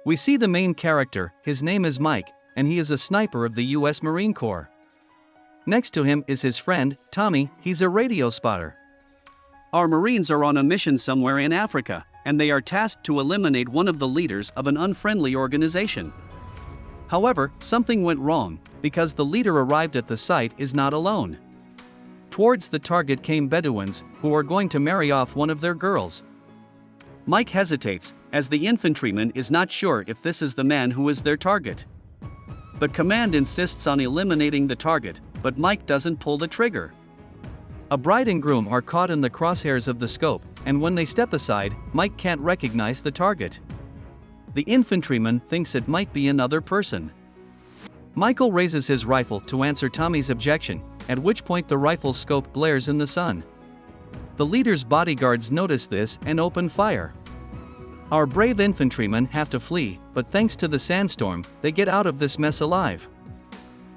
We see the main character, his name is Mike, and he is a sniper of the US Marine Corps. Next to him is his friend, Tommy, he's a radio spotter. Our Marines are on a mission somewhere in Africa, and they are tasked to eliminate one of the leaders of an unfriendly organization. However, something went wrong, because the leader arrived at the site is not alone. Towards the target came Bedouins, who are going to marry off one of their girls. Mike hesitates, as the infantryman is not sure if this is the man who is their target. The command insists on eliminating the target, but Mike doesn't pull the trigger. A bride and groom are caught in the crosshairs of the scope, and when they step aside, Mike can't recognize the target. The infantryman thinks it might be another person. Michael raises his rifle to answer Tommy's objection, at which point the rifle's scope glares in the sun. The leader's bodyguards notice this and open fire. Our brave infantrymen have to flee, but thanks to the sandstorm, they get out of this mess alive.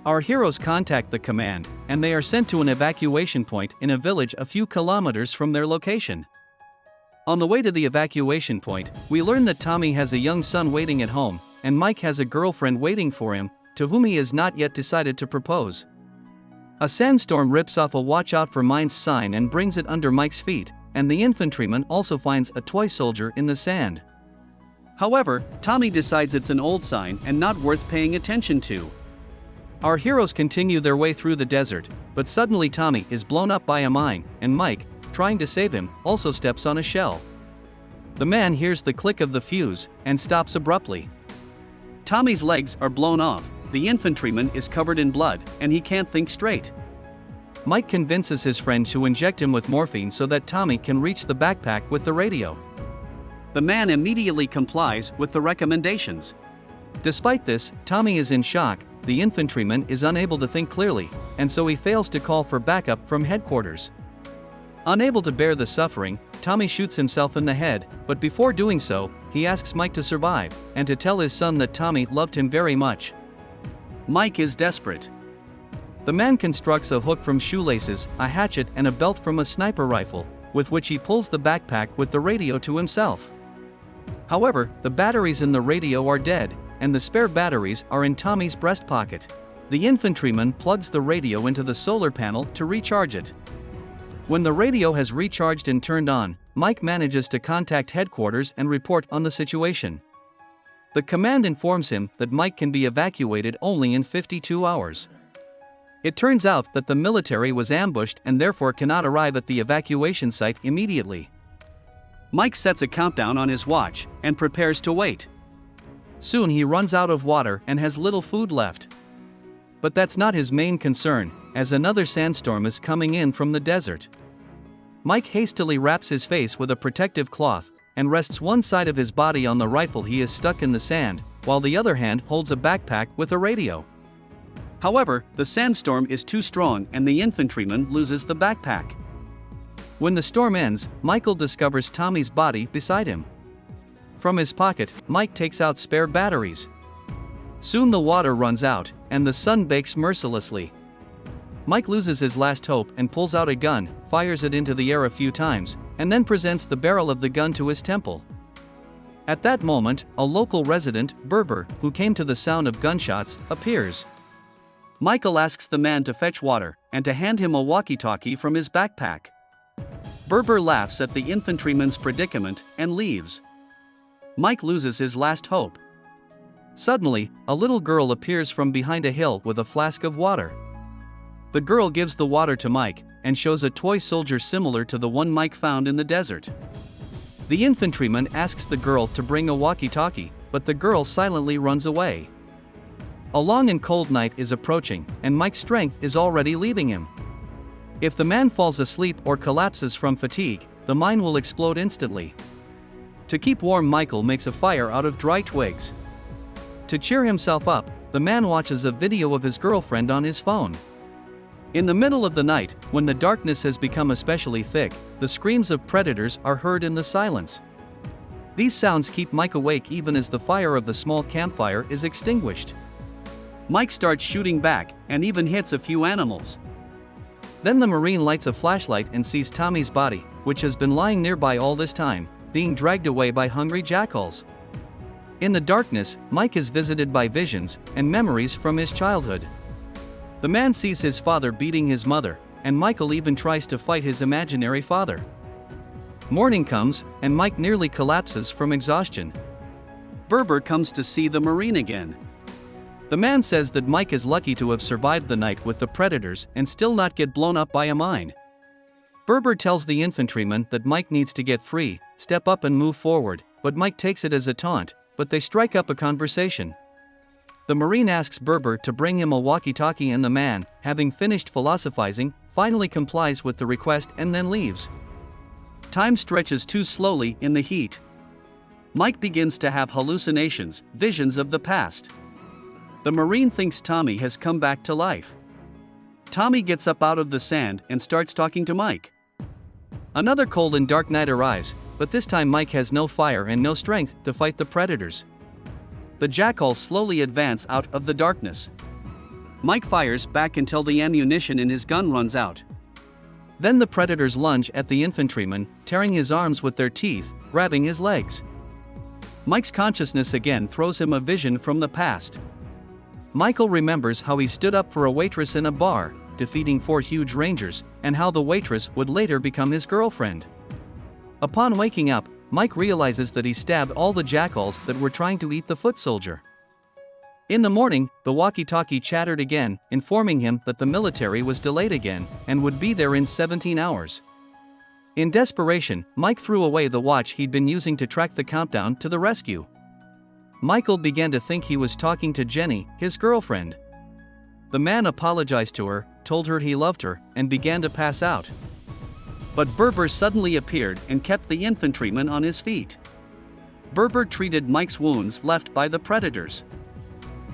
Our heroes contact the command, and they are sent to an evacuation point in a village a few kilometers from their location. On the way to the evacuation point, we learn that Tommy has a young son waiting at home, and Mike has a girlfriend waiting for him, to whom he has not yet decided to propose. A sandstorm rips off a "Watch out for mines" sign and brings it under Mike's feet, and the infantryman also finds a toy soldier in the sand. However, Tommy decides it's an old sign and not worth paying attention to. Our heroes continue their way through the desert, but suddenly Tommy is blown up by a mine, and Mike, trying to save him, also steps on a shell. The man hears the click of the fuse and stops abruptly. Tommy's legs are blown off, the infantryman is covered in blood, and he can't think straight. Mike convinces his friend to inject him with morphine so that Tommy can reach the backpack with the radio. The man immediately complies with the recommendations. Despite this, Tommy is in shock, the infantryman is unable to think clearly, and so he fails to call for backup from headquarters. Unable to bear the suffering, Tommy shoots himself in the head, but before doing so, he asks Mike to survive, and to tell his son that Tommy loved him very much. Mike is desperate. The man constructs a hook from shoelaces, a hatchet and a belt from a sniper rifle, with which he pulls the backpack with the radio to himself. However, the batteries in the radio are dead, and the spare batteries are in Tommy's breast pocket. The infantryman plugs the radio into the solar panel to recharge it. When the radio has recharged and turned on, Mike manages to contact headquarters and report on the situation. The command informs him that Mike can be evacuated only in 52 hours. It turns out that the military was ambushed and therefore cannot arrive at the evacuation site immediately. Mike sets a countdown on his watch and prepares to wait. Soon he runs out of water and has little food left. But that's not his main concern, as another sandstorm is coming in from the desert. Mike hastily wraps his face with a protective cloth and rests one side of his body on the rifle he is stuck in the sand, while the other hand holds a backpack with a radio. However, the sandstorm is too strong and the infantryman loses the backpack. When the storm ends, Michael discovers Tommy's body beside him. From his pocket, Mike takes out spare batteries. Soon the water runs out, and the sun bakes mercilessly. Mike loses his last hope and pulls out a gun, fires it into the air a few times, and then presents the barrel of the gun to his temple. At that moment, a local resident, Berber, who came to the sound of gunshots, appears. Michael asks the man to fetch water, and to hand him a walkie-talkie from his backpack. Berber laughs at the infantryman's predicament, and leaves. Mike loses his last hope. Suddenly, a little girl appears from behind a hill with a flask of water. The girl gives the water to Mike, and shows a toy soldier similar to the one Mike found in the desert. The infantryman asks the girl to bring a walkie-talkie, but the girl silently runs away. A long and cold night is approaching, and Mike's strength is already leaving him. If the man falls asleep or collapses from fatigue, the mine will explode instantly. To keep warm, Michael makes a fire out of dry twigs. To cheer himself up, the man watches a video of his girlfriend on his phone. In the middle of the night, when the darkness has become especially thick, the screams of predators are heard in the silence. These sounds keep Mike awake even as the fire of the small campfire is extinguished. Mike starts shooting back, and even hits a few animals. Then the Marine lights a flashlight and sees Tommy's body, which has been lying nearby all this time, being dragged away by hungry jackals. In the darkness, Mike is visited by visions and memories from his childhood. The man sees his father beating his mother, and Michael even tries to fight his imaginary father. Morning comes, and Mike nearly collapses from exhaustion. Berber comes to see the Marine again. The man says that Mike is lucky to have survived the night with the predators and still not get blown up by a mine. Berber tells the infantryman that Mike needs to get free, step up and move forward, but Mike takes it as a taunt, but they strike up a conversation. The Marine asks Berber to bring him a walkie-talkie, and the man, having finished philosophizing, finally complies with the request and then leaves. Time stretches too slowly in the heat. Mike begins to have hallucinations, visions of the past. The Marine thinks Tommy has come back to life. Tommy gets up out of the sand and starts talking to Mike. Another cold and dark night arrives, but this time Mike has no fire and no strength to fight the predators. The jackals slowly advance out of the darkness. Mike fires back until the ammunition in his gun runs out. Then the predators lunge at the infantryman, tearing his arms with their teeth, grabbing his legs. Mike's consciousness again throws him a vision from the past. Michael remembers how he stood up for a waitress in a bar, defeating 4 huge rangers, and how the waitress would later become his girlfriend. Upon waking up, Mike realizes that he stabbed all the jackals that were trying to eat the foot soldier. In the morning, the walkie-talkie chattered again, informing him that the military was delayed again and would be there in 17 hours. In desperation, Mike threw away the watch he'd been using to track the countdown to the rescue. Michael began to think he was talking to Jenny, his girlfriend. The man apologized to her, told her he loved her, and began to pass out. But Berber suddenly appeared and kept the infantryman on his feet. Berber treated Mike's wounds left by the predators.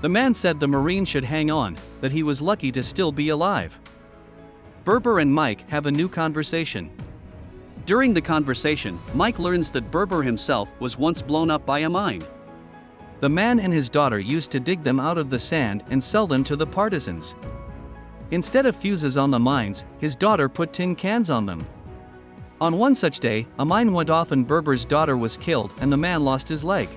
The man said the Marine should hang on, that he was lucky to still be alive. Berber and Mike have a new conversation. During the conversation, Mike learns that Berber himself was once blown up by a mine. The man and his daughter used to dig them out of the sand and sell them to the partisans. Instead of fuses on the mines, his daughter put tin cans on them. On one such day, a mine went off and Berber's daughter was killed and the man lost his leg.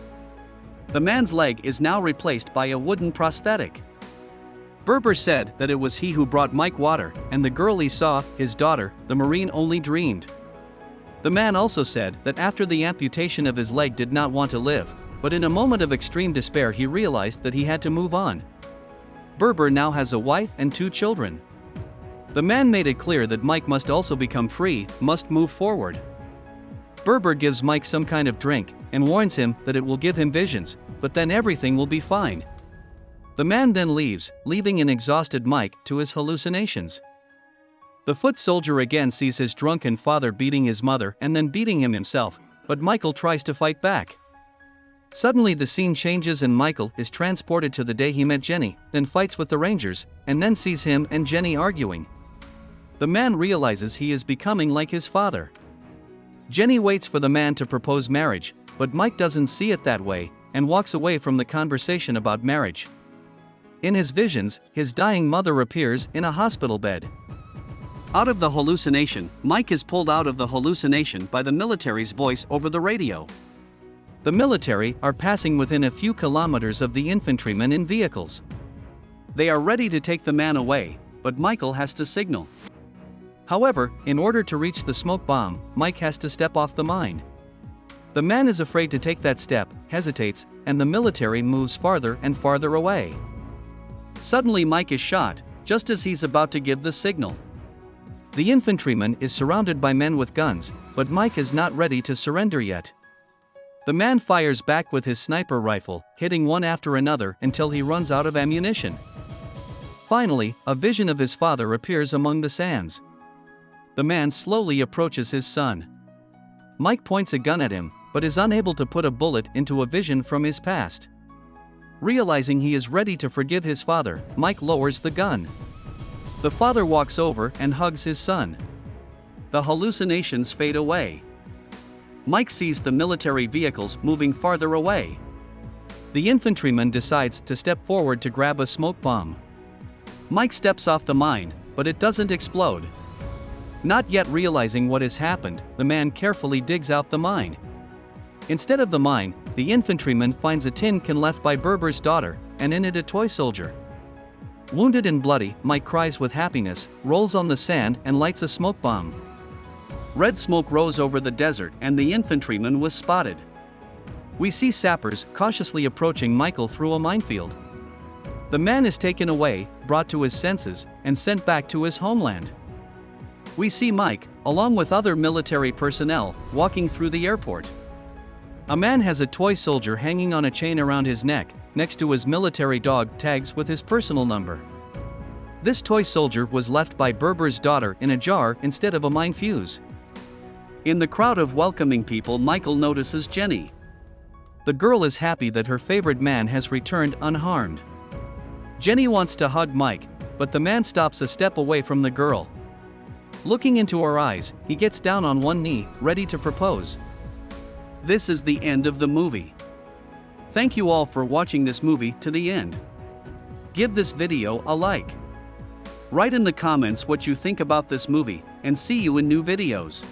The man's leg is now replaced by a wooden prosthetic. Berber said that it was he who brought Mike water, and the girl he saw, his daughter, the Marine only dreamed. The man also said that after the amputation of his leg did not want to live, but in a moment of extreme despair he realized that he had to move on. Berber now has a wife and 2 children. The man made it clear that Mike must also become free, must move forward. Berber gives Mike some kind of drink, and warns him that it will give him visions, but then everything will be fine. The man then leaves, leaving an exhausted Mike to his hallucinations. The foot soldier again sees his drunken father beating his mother and then beating him himself, but Michael tries to fight back. Suddenly the scene changes and Michael is transported to the day he met Jenny, then fights with the Rangers, and then sees him and Jenny arguing. The man realizes he is becoming like his father. Jenny waits for the man to propose marriage, but Mike doesn't see it that way, and walks away from the conversation about marriage. In his visions, his dying mother appears in a hospital bed. Out of the hallucination, Mike is pulled out of the hallucination by the military's voice over the radio. The military are passing within a few kilometers of the infantrymen in vehicles. They are ready to take the man away, but Michael has to signal. However, in order to reach the smoke bomb, Mike has to step off the mine. The man is afraid to take that step, hesitates, and the military moves farther and farther away. Suddenly Mike is shot, just as he's about to give the signal. The infantryman is surrounded by men with guns, but Mike is not ready to surrender yet. The man fires back with his sniper rifle, hitting one after another until he runs out of ammunition. Finally, a vision of his father appears among the sands. The man slowly approaches his son. Mike points a gun at him, but is unable to put a bullet into a vision from his past. Realizing he is ready to forgive his father, Mike lowers the gun. The father walks over and hugs his son. The hallucinations fade away. Mike sees the military vehicles moving farther away. The infantryman decides to step forward to grab a smoke bomb. Mike steps off the mine, but it doesn't explode. Not yet realizing what has happened, the man carefully digs out the mine. Instead of the mine, the infantryman finds a tin can left by Berber's daughter, and in it a toy soldier. Wounded and bloody, Mike cries with happiness, rolls on the sand, and lights a smoke bomb. Red smoke rose over the desert, and the infantryman was spotted. We see sappers cautiously approaching Michael through a minefield. The man is taken away, brought to his senses, and sent back to his homeland. We see Mike, along with other military personnel, walking through the airport. A man has a toy soldier hanging on a chain around his neck, next to his military dog tags with his personal number. This toy soldier was left by Berber's daughter in a jar instead of a mine fuse. In the crowd of welcoming people, Michael notices Jenny. The girl is happy that her favorite man has returned unharmed. Jenny wants to hug Mike, but the man stops a step away from the girl. Looking into her eyes, he gets down on one knee, ready to propose. This is the end of the movie. Thank you all for watching this movie to the end. Give this video a like. Write in the comments what you think about this movie, and see you in new videos.